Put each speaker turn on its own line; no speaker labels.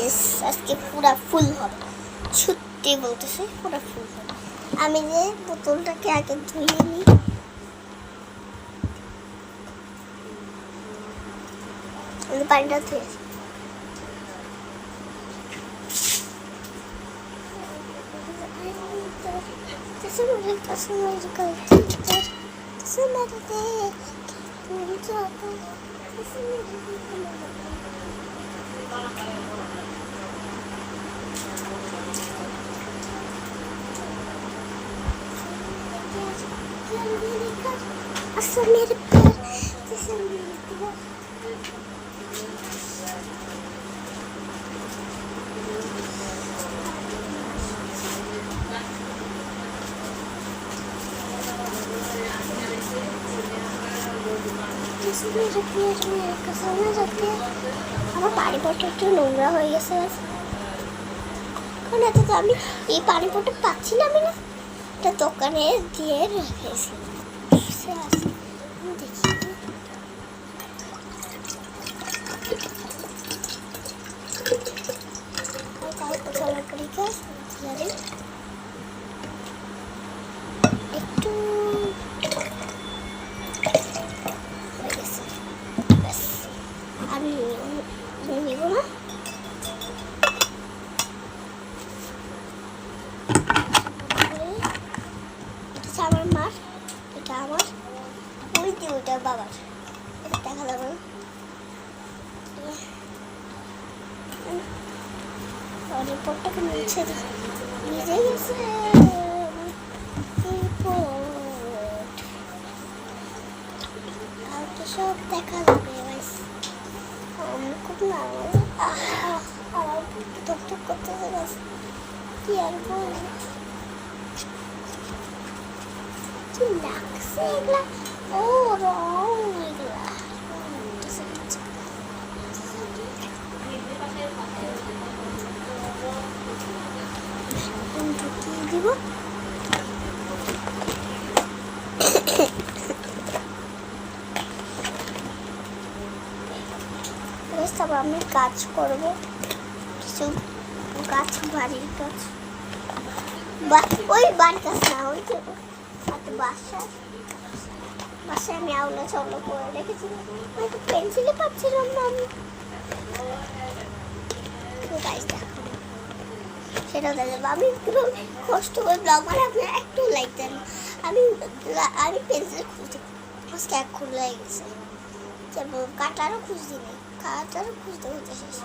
Guys আজকে পুরা ফুল হবে, সত্যি বলতেছি পুরা ফুল হবে। আমি যে বোতলটাকে আগে ধুয়ে নিই, পানিটা ধুয়ে मेरे प्यार जैसे मेरे प्यार मेरे कसम रखते আমার পানি বোতলটা নোংরা হয়ে গেছে। এখন এত তো আমি এই পানি বোতল পাচ্ছি না, আমি না এটা দোকানে দিয়ে রেখেছি। দেখি একটু আমি নিব না। এটা আমার মার, এটা আমার, ওই যে ওইটা বাবার, এটা দেখা যাবে না। রিপোর্টটাকে মুছে ভিজে গেছে রিপোর্ট, সব দেখা যাবে। খুব না আমার ধকধক করতেছে গাছ, কি আর বলবো, কি লাগছে এগুলা। ও রং এগুলা ঢুকিয়ে দিব। তারপর আমি কাজ করব, কিছু গাছ, বাড়ির গাছ, ওই বাড়ির গাছ না, ওই যে বাসায় আমি আউলা চাউলা করে রেখেছি, একটু পেন্সিলে পাচ্ছিলাম না আমি, সেটাও দেখবো। আমি কষ্ট করে ব্লগ মানে আপনার একটু লাইক দেন। আমি পেন্সিল খুঁজতে আজকে এক খুলে গেছে, কাটারও খুঁজতে নেই, কাটারও খুঁজতে শেষ।